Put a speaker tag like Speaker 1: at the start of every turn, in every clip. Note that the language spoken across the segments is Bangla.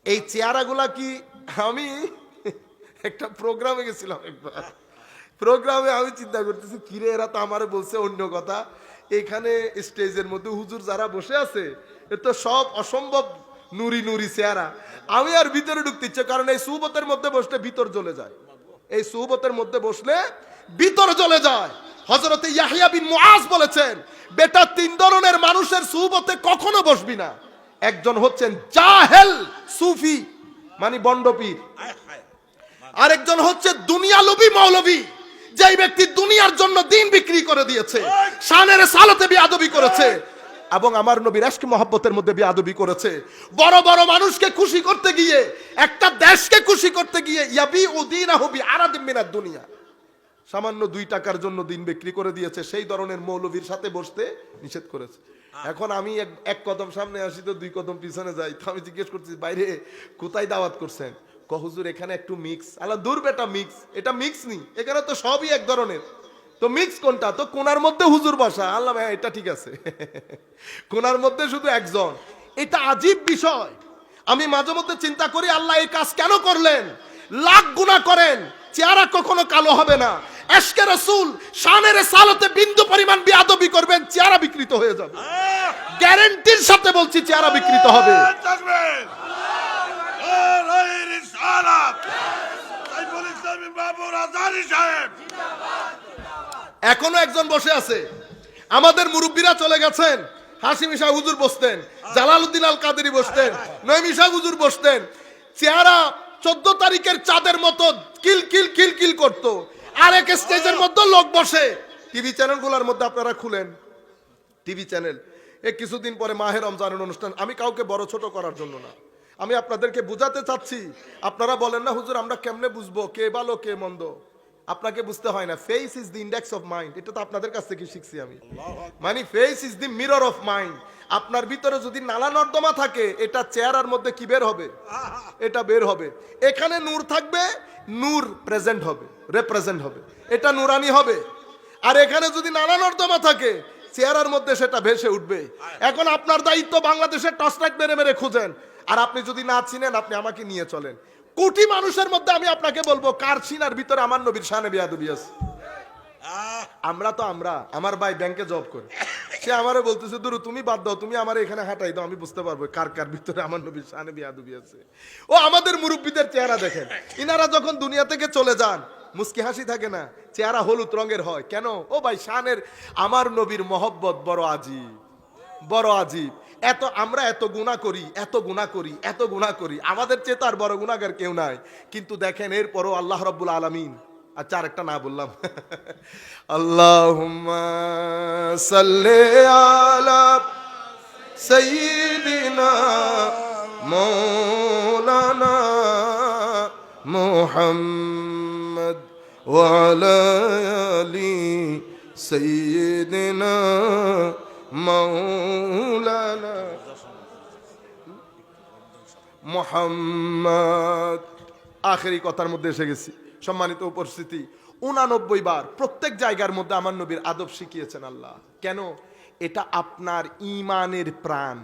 Speaker 1: এই চেহারাগুলা কি, আমি একটা প্রোগ্রামে গেছিলাম একবার, প্রোগ্রামে আমি চিন্তা করতেছি কিরে এরা তো আমারে বলছে অন্য কথা, এখানে স্টেজের মধ্যে হুজুর যারা বসে আছে এ তো সব অসম্ভব নুরি নুরি চেহারা, আমি আর ভিতরে ঢুকতে ইচ্ছে, কারণ এই সুহবতের মধ্যে বসলে ভিতর জ্বলে যায়, এই সুহবতের মধ্যে বসলে ভিতর জ্বলে যায়। হযরতে ইয়াহইয়া বিন মুআজ বলেছেন, বেটা তিন ধরনের মানুষের সুহবতে কখনো বসবি না। একজন হচ্ছেন জাহেল সুফি মানে বন্ডপীর, আরেকজন হচ্ছে দুনিয়া লোভী মৌলভী, যেই ব্যক্তি দুনিয়ার জন্য দিন বিক্রি করে দিয়েছে, শানের সালতে বিয়াদবি করেছে এবং আমার নবীর ইশক মহব্বতের মধ্যে বিয়াদবি করেছে। বড় বড় মানুষকে খুশি করতে গিয়ে, একটা দেশকে খুশি করতে গিয়ে ইয়াবি উদিনাহু বিআরাদিম মিনাদ দুনিয়া, সামান্য 2 টাকার জন্য দিন বিক্রি করে দিয়েছে, সেই ধরনের মৌলভীর সাথে বসতে নিষেধ করেছে। এখন আমি এক কদম সামনে আসি তো 2 কদম পিছনে যাই, তো আমি জিজ্ঞেস করছি বাইরে কোথায় দাওয়াত করছেন? হুজুর এখানে একটু মিক্স। আল্লাহ দূর বেটা, মিক্স এটা মিক্স নি, এখানে তো সবই এক ধরনের, তো মিক্স কোনটা? তো কোনার মধ্যে হুজুর বসা। আল্লাহ ভাই এটা ঠিক আছে, কোনার মধ্যে শুধু একজন, এটা আজীব বিষয়। আমি মাঝে মধ্যে চিন্তা করি আল্লাহ এই কাজ কেন করলেন? লাখ গুনাহ করেন, চেহারা কখনো কালো হবে না। ইশকে রাসূল শানের সালতে বিন্দু পরিমাণ বিয়াদবি করবেন, চেহারা বিকৃত হয়ে যাবে, গ্যারান্টির সাথে বলছি চেহারা বিকৃত হবে। এখনো একজন বসে আছে, আমাদের মুরব্বীরা চলে গেছেন, হাশিম শাহ হুজুর বসতেন, জালালউদ্দিন আল কাদেরী বসতেন, নঈমী শাহ হুজুর বসতেন, চেহারা 14 তারিখের চাঁদের মতো কিল কিল কিল কিল করত। আর এক স্টেজের মধ্যে লোক বসে, টিভি চ্যানেলগুলোর মধ্যে আপনারা খুলেন, টিভি চ্যানেল, কিছুদিন পরে মাহে রমজানের অনুষ্ঠান, আমি কাউকে বড় ছোট করার জন্য না, আমি আপনাদেরকে বুঝাতে চাচ্ছি। আপনারা বলেন না হুজুর আমরা কেমনে বুঝবো কে ভালো কে মন্দ? আপনাকে বুঝতে হয় না, face is the index of mind, এটা তো আপনাদের কাছ থেকে শিখছি আমি, মানে face is the mirror of mind. আপনার ভিতরে যদি নালা নর্দমা থাকে, এটা চেহারার মধ্যে কি বের হবে? এটা বের হবে। এখানে নূর থাকবে, নূর প্রেজেন্ট হবে, রিপ্রেজেন্ট হবে, এটা নুরানি হবে। আর এখানে যদি নালা নর্দমা থাকে, চেহারার মধ্যে সেটা ভেসে উঠবে। এখন আপনার দায়িত্ব বাংলাদেশের টর্চ লাইট মেরে মেরে খুঁজেন, আর আপনি যদি না চিনেন আপনি আমাকে নিয়ে চলেন। কোটি মানুষের মধ্যে আমি আপনাকে বলবো কার সিনার ভিতরে আমার নবীর শানে বিয়াদবি আছে। আমরা তো আমার ভাই ব্যাংকে জব করে, সে আমারে বলতেছে দুরু তুমি বাদ দাও, তুমি আমার এখানে হাঁটাই দাও, আমি বুঝতে পারবো কার কার ভিতরে আমার নবীর শানে বিয়াদবি আছে। ও আমাদের মুরব্বীদের চেহারা দেখেন, ইনারা যখন দুনিয়া থেকে চলে যান মুস্কি হাসি থাকে না, চেহারা হলুদ রঙের হয় কেন? ও ভাই শানের আমার নবীর মহব্বত বড় আজীব, বড় আজীব। আমরা এত গুনাহ করি, এত গুনাহ করি, এত গুনাহ করি, আমাদের চেয়ে তার বড় গুনাহগার কেউ নাই। কিন্তু দেখেন এরপরও আল্লাহ রাব্বুল আলামিন, আচ্ছা আরেকটা না বললাম, আল্লাহুম্মা সাল্লি আলা সাইয়্যিদিনা মাওলানা মুহাম্মদ ওয়া আলা আলি সাইয়্যিদিনা মাওলানা মুহাম্মদ। আখেরি কথার মধ্যে এসে গেছি। সম্মানিত উপস্থিতি, 89 বার প্রত্যেক জায়গার মধ্যে আমার নবীর আদব শিখিয়েছেন আল্লাহ। কেন? এটা আপনার ঈমানের প্রাণ,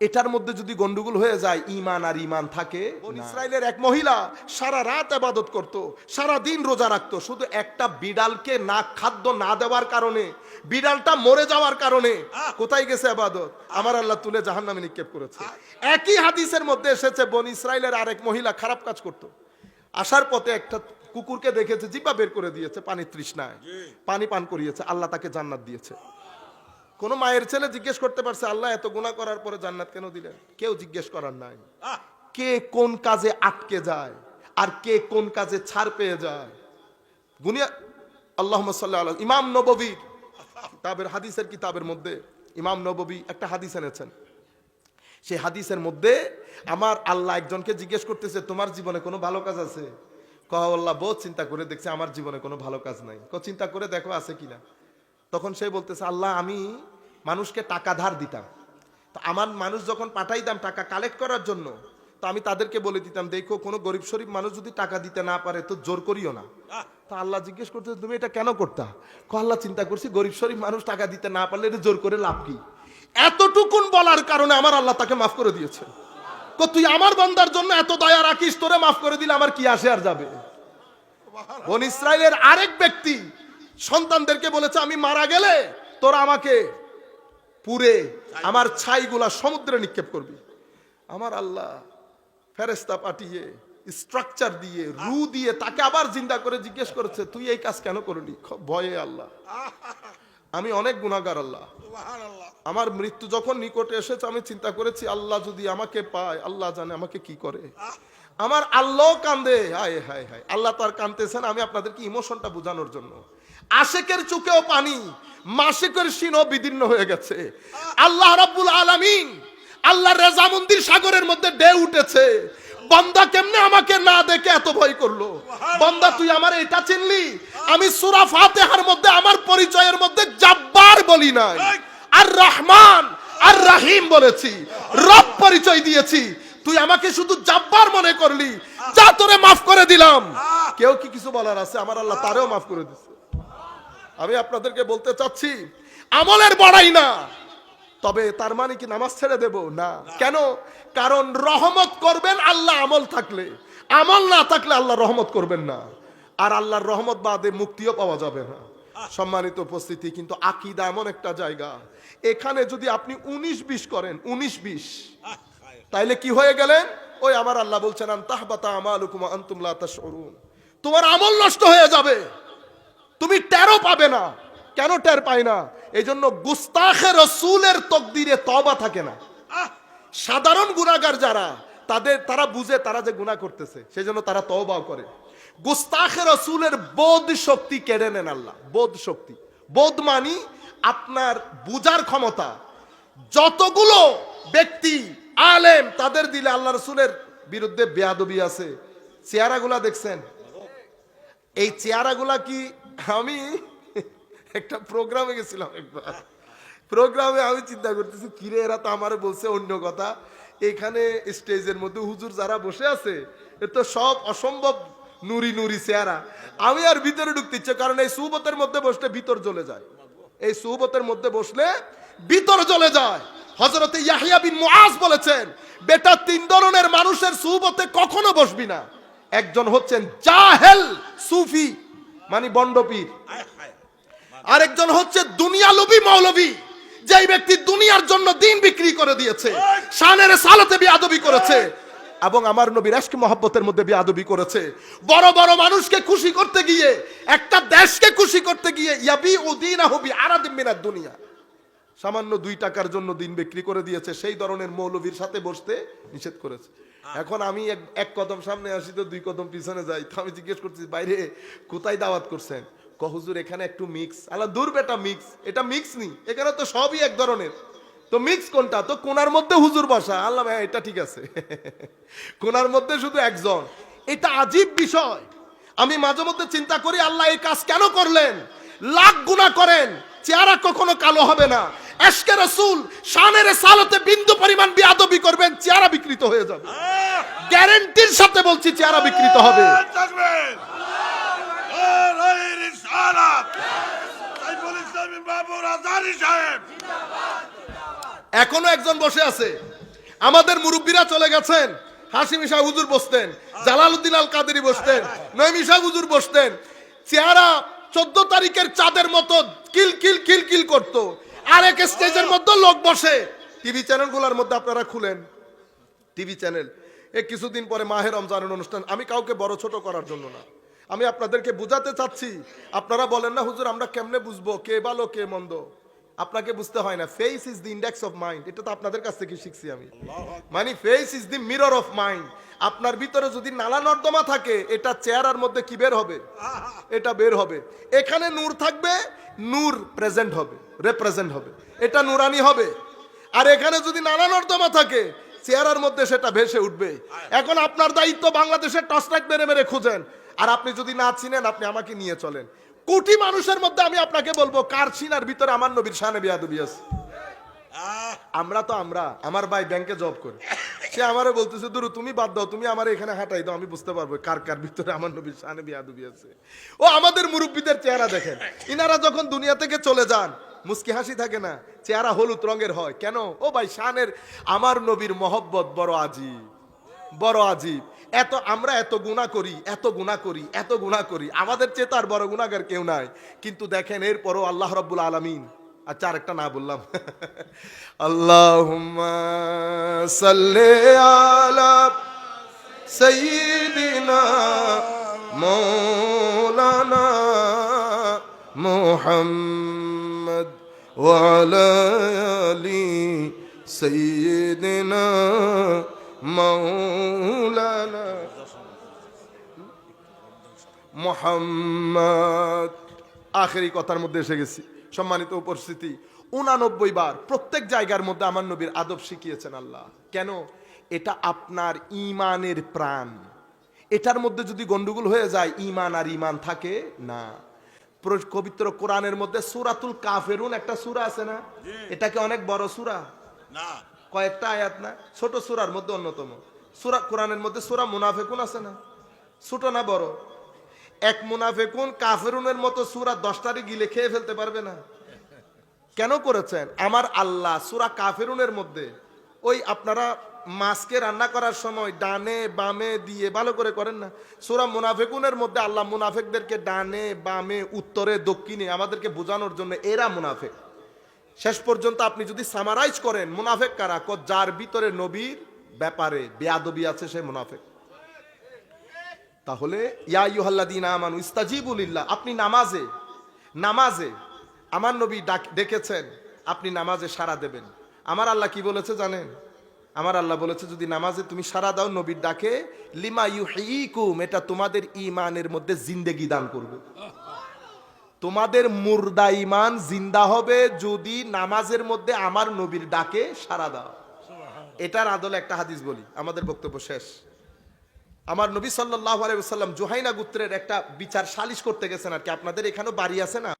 Speaker 1: এটার মধ্যে যদি গন্ডগোল হয়ে যায়, ঈমান আর ঈমান থাকে না। ইসরায়েলের এক মহিলা সারা রাত ইবাদত করত, সারা দিন রোজা রাখতো, শুধু একটা বিড়ালকে না খাদ্য না দেওয়ার কারণে, বিড়ালটা মরে যাওয়ার কারণে কোথায় গেছে ইবাদত? আমার আল্লাহ তুলে জাহান্নামে নিক্ষেপ করেছে। একই হাদিসের মধ্যে এসেছে বনি ইসরায়েলের আরেক মহিলা খারাপ কাজ করত, আসার পথে একটা কুকুরকে দেখেছে, জিহ্বা বের করে দিয়েছে, পানির তৃষ্ণায় পানি পান করিয়েছে, আল্লাহ তাকে জান্নাত দিয়েছে। কোন মায়ের ছেলে জিজ্ঞেস করতে পারছে আল্লাহ এত গুনাহ করার পরে জান্নাত কেন দিলেন? কেউ জিজ্ঞেস করার নাই। কে কোন কাজে আটকে যায় আর কে কোন কাজে ছাড় পেয়ে যায়, গুনিয়া। আল্লাহুম্মা সাল্লি আলা ইমাম নববী কিতাবের হাদিসের কিতাবের মধ্যে ইমাম নববী একটা হাদিস এনেছেন। সেই হাদিসের মধ্যে আমার আল্লাহ একজনকে জিজ্ঞেস করতেছে তোমার জীবনে কোনো ভালো কাজ আছে? আল্লাহ বহুত চিন্তা করে দেখছে আমার জীবনে কোনো ভালো কাজ নাই। চিন্তা করে দেখো আছে কিনা। তখন সে বলতেছে আল্লাহ আমি মানুষকে টাকা ধার দিতাম, তো আমার মানুষ যখন পাঠাইতাম টাকা কালেক্ট করার জন্য, তো আমি তাদেরকে বলে দিতাম দেখো কোনো গরিব শরীফ মানুষ যদি টাকা দিতে না পারে তো জোর করিও না। তা আল্লাহ জিজ্ঞেস করতে তুমি এটা কেন করতা? আল্লাহ চিন্তা করছি গরিব শরীফ মানুষ টাকা দিতে না পারলে এটা জোর করে লাভ কি? এতটুকুন বলার কারণে আমার আল্লাহ তাকে মাফ করে দিয়েছে। তুই আমার বান্দার জন্য এত দয়া রাখিস, তোরে মাফ করে দিলে আমার কি আসে আর যাবে। বনি ইসরাইলের আরেক ব্যক্তি সন্তানদেরকে বলেছে, আমি মারা গেলে তোরা আমাকে পুরে আমার ছাইগুলা সমুদ্রে নিক্ষেপ করবি। আমার আল্লাহ ফেরেশতা পাঠিয়ে স্ট্রাকচার দিয়ে রু দিয়ে তাকে আবার জিন্দা করে জিজ্ঞেস করেছে, তুই এই কাজ কেন করলি? ভয়ে আল্লাহ, আমি অনেক গুনাহগার আল্লাহ, আমার মৃত্যু যখন নিকটে এসেছে আমি চিন্তা করেছি আল্লাহ যদি আমাকে পায় আল্লাহ জানে আমাকে কি করে। আমার আল্লাহ কান্দে, হায় হায় হায়, আল্লাহ তার কান্দতেছেন। আমি আপনাদেরকে ইমোশনটা বোঝানোর জন্য, আশেকের চোখেও পানি, মাসিকের সিনও বিদীর্ণ হয়ে গেছে। আল্লাহ রাব্বুল আলামিন, আল্লাহ রেজামন্দির সাগরের মধ্যে ঢেউ উঠেছে। বান্দা কেমনে আমাকে না দেখে এত ভয় করলো? বান্দা তুই আমার এটা চিনলি? আমি সূরা ফাতিহার মধ্যে আমার পরিচয়ের মধ্যে জাব্বার বলি নাই, আর রহমান আর রহিম বলেছি, রব পরিচয় দিয়েছি। তুই আমাকে শুধু জাব্বার মনে করলি, যা তোরে মাফ করে দিলাম। কেউ কি কিছু বলার আছে? আমার আল্লাহ তারেও মাফ করে দিচ্ছে। আমি আপনাদেরকে বলতে চাচ্ছি, আমলের বড়াই না, তবে তার মানে কি নামাজ ছেড়ে দেব না? কেন? কারণ রহমত করবেন আল্লাহ আমল থাকলে, আমল না থাকলে আল্লাহ রহমত করবেন না, আর আল্লাহর রহমত বাদে মুক্তিও পাওয়া যাবে না। সম্মানিত উপস্থিতি, কিন্তু আকীদা এমন একটা জায়গা, এখানে যদি আপনি 19-20 করেন, 19-20, তাইলে কি হয়ে গেলেন? ওই আমার আল্লাহ বলছেন আনতাহবাতা আমালুকুম ওয়া আনতুম লা তাশউরুন, তোমার আমল নষ্ট হয়ে যাবে, তুমি টেরও পাবে না। কেন টের পাই না? এই জন্য গুস্তাখে রসুলের তকদিরে তওবা থাকে না। সাধারণ গুনাহগার যারা, তারা বুঝে তারা যে গুনাহ করতেছে, সেজন্য তারা তওবাও করে। গুস্তাখে রসুলের বোধ শক্তি কেড়ে নেন আল্লাহ। বোধ শক্তি, বোধ মানি আপনার বুঝার ক্ষমতা। যতগুলো ব্যক্তি আলেম তাদের দিলে আল্লাহ রসুলের বিরুদ্ধে বেয়াদবি আছে, চেহারাগুলা দেখছেন? এই চেহারাগুলা কি, আমি একটা প্রোগ্রামে গেছিলাম, একবার প্রোগ্রামে আমি চিন্তা করতেছি, কিরে এরা তো আমারে বলছে অন্য কথা, এখানে স্টেজের মধ্যে হুজুর যারা বসে আছে এ তো সব অসম্ভব নুরি নুরি চেহারা। আমি আর ভিতরে ঢুকতে ইচ্ছে, কারণ এই সুহবতের মধ্যে বসলে ভিতর জ্বলে যায়, এই সুহবতের মধ্যে বসলে ভিতর জ্বলে যায়। হযরতে ইয়াহইয়া বিন মুআজ বলেছেন, বেটা 3 ধরনের মানুষের সুহবতে কখনো বসবি না। একজন হচ্ছেন জাহেল সুফি, মানে বন্ডপীর। আরেকজন হচ্ছে দুনিয়া লোভী মৌলভী, যেই ব্যক্তি দুনিয়ার জন্য দিন বিক্রি করে দিয়েছে, শানের সালাতে বেয়াদবি করেছে, এবং আমার নবীর ইশক মহব্বতের মধ্যে বেয়াদবি করেছে। বড় বড় মানুষকে খুশি করতে গিয়ে, একটা দেশকে খুশি করতে গিয়ে ইয়াবি উদিনাহু বিআরাদিম মিনাদ দুনিয়া, সামান্য 2 টাকার জন্য দিন বিক্রি করে দিয়েছে। সেই ধরনের মৌলভীর সাথে বসতে নিষেধ করেছে। এখন আমি এক কদম সামনে আসি তো 2 কদম পিছনে যাই। তো আমি জিজ্ঞেস করছি, বাইরে কোথায় দাওয়াত করছেন? হুজুর এখানে একটু মিক্স। আল্লাহ দূর বেটা, মিক্স এটা মিক্স নি, এখানে তো সবই এক ধরনের। তো মিক্স কোনটা? তো কোনার মধ্যে হুজুর বসা। আল্লাহ ভাই এটা ঠিক আছে, কোনার মধ্যে শুধু একজন। এটা আজীব বিষয়। আমি মাঝে মধ্যে চিন্তা করি, আল্লাহ এই কাজ কেন করলেন? লাখ গুনাহ করেন, চেহারা কখনো কালো হবে না। ইশকে রাসূল শানের সালাতে বিন্দু পরিমাণ বেয়াদবি করবেন, চেহারা বিকৃত হয়ে যাবে। গ্যারান্টির সাথে বলছি, চেহারা বিকৃত হবে। এখনো একজন বসে আছে, আমাদের মুরব্বীরা চলে গেছেন। হাশিম শাহ হুজুর বসতেন, জালালউদ্দিন আল কাদেরী বসতেন, নঈমী শাহ হুজুর বসতেন। চেহারা 14 তারিখের চাঁদের মতো কিল কিল কিল কিল করতো। আর এক স্টেজের মধ্যে লোক বসে। টিভি চ্যানেলগুলোর মধ্যে আপনারা খুলেন, টিভি চ্যানেল, কিছুদিন পরে মাহে রমজানের অনুষ্ঠান। আমি কাউকে বড় ছোট করার জন্য না, আমি আপনাদেরকে বুঝাতে চাচ্ছি। আপনারা বলেন না হুজুর আমরা কেমনে বুঝবো কে ভালো কে মন্দ? আপনাকে বুঝতে হয় না। Face is the index of mind, এটা তো আপনাদের কাছ থেকে শিখছি আমি। মানে face is the mirror of mind. আপনার ভিতরে যদি নালা নর্দমা থাকে, এটা চেহারার মধ্যে কি বের হবে? এটা বের হবে। এখানে নূর থাকবে, নূর প্রেজেন্ট হবে, রিপ্রেজেন্ট হবে, এটা নুরানি হবে। আর এখানে যদি নালা নর্দমা থাকে, চেহারার মধ্যে সেটা ভেসে উঠবে। এখন আপনার দায়িত্ব বাংলাদেশের টর্চ লাইট মেরে মেরে খুঁজেন। আর আপনি যদি না চিনেন, আপনি আমাকে নিয়ে চলেন। কোটি মানুষের মধ্যে আমি আপনাকে বলবো কার সিনার ভিতরে আমার নবীর শানে বেয়াদবি আছে। আমরা তো আমার ভাই ব্যাংকে জব করে, সে আমারে বলতেছে দুরু তুমি বাদ দাও, তুমি আমার এখানে হাঁটাই দাও, আমি বুঝতে পারবো কার কার ভিতরে আমার নবীর শানে বেয়াদবি আছে। ও আমাদের মুরব্বীদের চেহারা দেখেন, ইনারা যখন দুনিয়া থেকে চলে যান, মুস্কি হাসি থাকে না, চেহারা হলুদ রঙের হয় কেন? ও ভাই শানের আমার নবীর মহব্বত বড় আজীব, বড় আজীব। আমরা এত গুনাহ করি, এত গুনাহ করি, এত গুনাহ করি, আমাদের চেয়ে তার বড় গুনাহগার কেউ নাই। কিন্তু দেখেন এরপরও আল্লাহ রাব্বুল আলামিন, আচ্ছা আরেকটা না বললাম, আল্লাহুম্মা সাল্লি আলা সাইয়্যিদিনা মাওলানা মুহাম্মদ ওয়া আলা আলি সাইয়্যিদিনা মাওলানা মুহাম্মদ। আখেরি কথার মধ্যে এসে গেছি। সম্মানিত উপস্থিতি, 89 বার প্রত্যেক জায়গার মধ্যে আমার নবীর আদব শিখিয়েছেন আল্লাহ। কেন? এটা আপনার ঈমানের প্রাণ। এটার মধ্যে যদি গন্ডগোল হয়ে যায়, ঈমান আর ঈমান থাকে না। পবিত্র কোরআনের মধ্যে সূরাতুল কাফিরুন একটা সূরা আছে না? এটাকে অনেক বড় সূরা না, কয়েকটা আয়াত না, ছোট সূরার মধ্যে অন্যতম সূরা। কোরআনের মধ্যে সূরা মুনাফিকুন আছে না? ছোট না বড়? এক মুনাফিকুন কাফিরুনের মতো সূরা 10টারই গিলে খেয়ে ফেলতে পারবে না। কেন করেছেন? আমার আল্লাহ সূরা কাফিরুনের মধ্যে ওই আপনারা মাছকে রান্না করার সময় ডানে বামে দিয়ে ভালো করে করেন না, সূরা মুনাফিকুনের মধ্যে আল্লাহ মুনাফিকদেরকে ডানে বামে উত্তরে দক্ষিণে আমাদেরকে বোঝানোর জন্য এরা মুনাফিক। শেষ পর্যন্ত আপনি যদি সামারাইজ করেন মুনাফিক কারা, যার ভিতরে নবীর ব্যাপারে বেয়াদবি আছে সে মুনাফিক। তাহলে ইয়া আইয়ুহাল্লাযীনা আমানু ইস্তাজিবু লিল্লাহ, আপনি নামাজে আমার নবী ডেকেছেন, আপনি নামাজে সাড়া দেবেন। আমার আল্লাহ কি বলেছে জানেন? আমার আল্লাহ বলেছে যদি নামাজে তুমি সাড়া দাও নবীর ডাকে, লিমা ইউহয়িকুম, এটা তোমাদের ঈমানের মধ্যে জিন্দেগি দান করবে। তোমাদের মুর্দা ঈমান জিন্দা হবে যদি নামাজের মধ্যে আমার নবীর ডাকে সাড়া দাও। এটার আদলে একটা হাদিস বলি, আমাদের বক্তব্য শেষ। আমার নবী সাল্লাল্লাহু আলাইহি ওয়াসাল্লাম জুহাইনা গোত্রের একটা বিচার সালিশ করতে গেছেন আর কি। আপনাদের এখানেও বাড়ি আছে না?